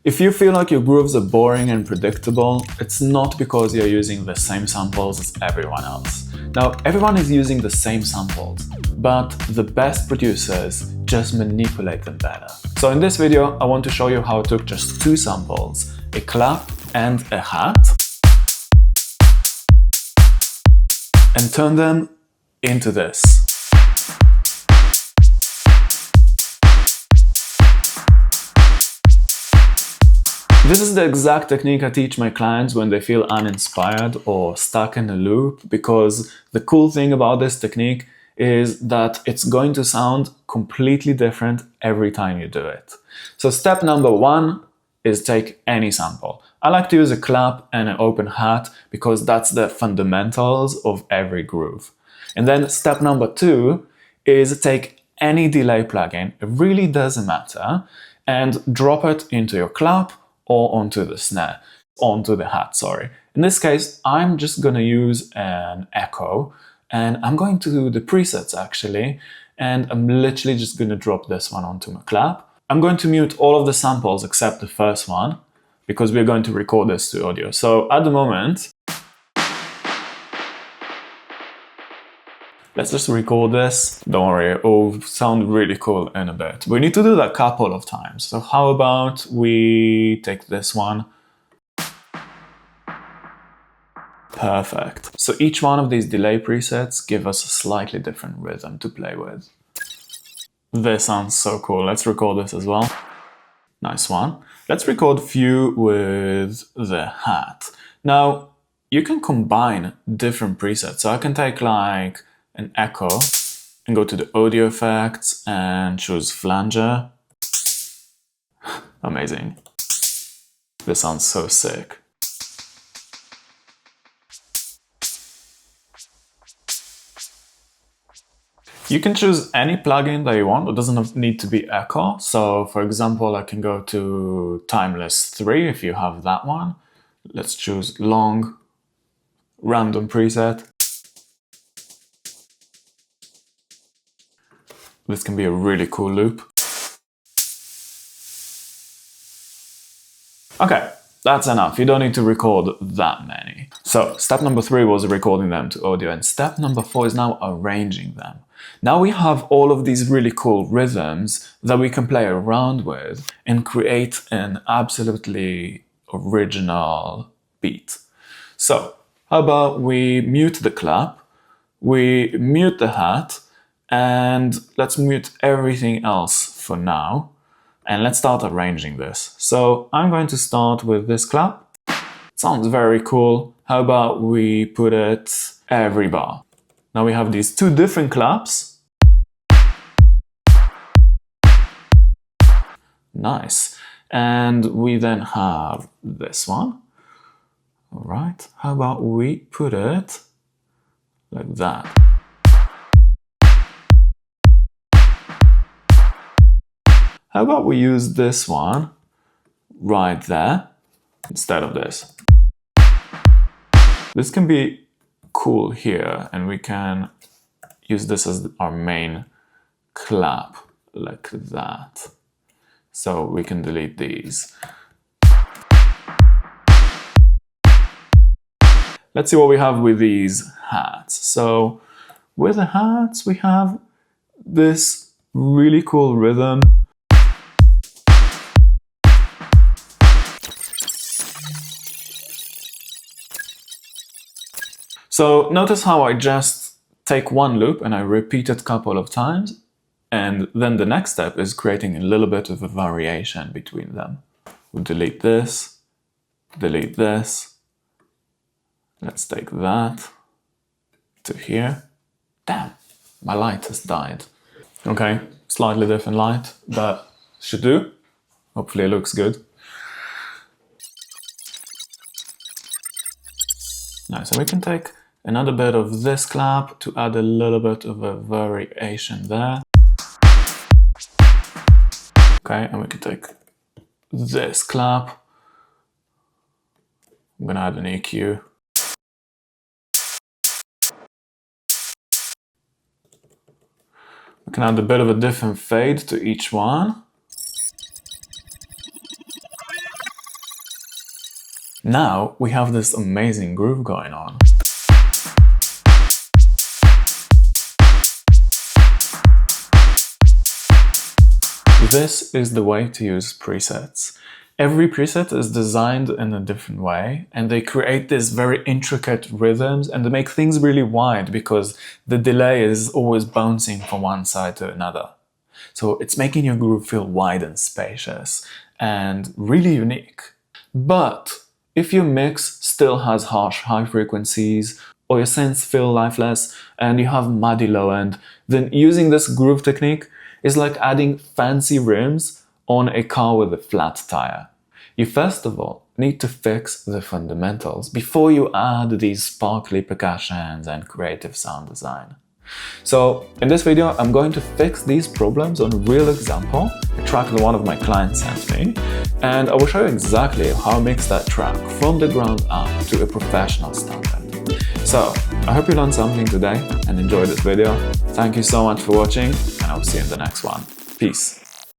If you feel like your grooves are boring and predictable, it's not because you're using the same samples as everyone else. Now, everyone is using the same samples, but the best producers just manipulate them better. So in this video, I want to show you how I took just two samples, a clap and a hat, and turned them into this. This is the exact technique I teach my clients when they feel uninspired or stuck in a loop, because the cool thing about this technique is that it's going to sound completely different every time you do it. So step number one is take any sample. I like to use a clap and an open hat because that's the fundamentals of every groove. And then step number two is take any delay plugin, it really doesn't matter, and drop it into your clap or onto the snare, onto the hat, sorry. In this case, I'm just gonna use an echo, and I'm going to do the presets actually, and I'm literally just gonna drop this one onto my clap. I'm going to mute all of the samples except the first one, because we're going to record this to audio. So at the moment, let's just record this. Don't worry, it will sound really cool in a bit. We need to do that a couple of times. So how about we take this one? Perfect. So each one of these delay presets give us a slightly different rhythm to play with. This sounds so cool. Let's record this as well. Nice one. Let's record a few with the hat. Now, you can combine different presets. So I can take like an echo and go to the audio effects and choose flanger. Amazing. This sounds so sick. You can choose any plugin that you want. It doesn't need to be echo. So for example, I can go to Timeless 3 if you have that one. Let's choose long, random preset. This can be a really cool loop. Okay, that's enough. You don't need to record that many. So step number 3 was recording them to audio, and step number 4 is now arranging them. Now we have all of these really cool rhythms that we can play around with and create an absolutely original beat. So how about we mute the clap, we mute the hat, and let's mute everything else for now. And let's start arranging this. So I'm going to start with this clap. It sounds very cool. How about we put it every bar? Now we have these two different claps. Nice. And we then have this one. All right. How about we put it like that? How about we use this one right there instead of this? This can be cool here, and we can use this as our main clap like that. So we can delete these. Let's see what we have with these hats. So with the hats, we have this really cool rhythm. So notice how I just take one loop and I repeat it a couple of times, and then the next step is creating a little bit of a variation between them. We'll delete this, delete this. Let's take that to here. Damn, my light has died. Okay, slightly different light, but should do. Hopefully it looks good. Nice, so we can take another bit of this clap to add a little bit of a variation there. Okay, and we can take this clap. I'm gonna add an EQ. We can add a bit of a different fade to each one. Now we have this amazing groove going on. This is the way to use presets. Every preset is designed in a different way, and they create these very intricate rhythms, and they make things really wide because the delay is always bouncing from one side to another. So it's making your groove feel wide and spacious and really unique. But if your mix still has harsh high frequencies, or your synths feel lifeless and you have muddy low end, then using this groove technique is like adding fancy rims on a car with a flat tire. You first of all need to fix the fundamentals before you add these sparkly percussions and creative sound design. So in this video, I'm going to fix these problems on a real example, a track that one of my clients sent me, and I will show you exactly how I mix that track from the ground up to a professional standard. So I hope you learned something today and enjoyed this video. Thank you so much for watching, and I'll see you in the next one. Peace.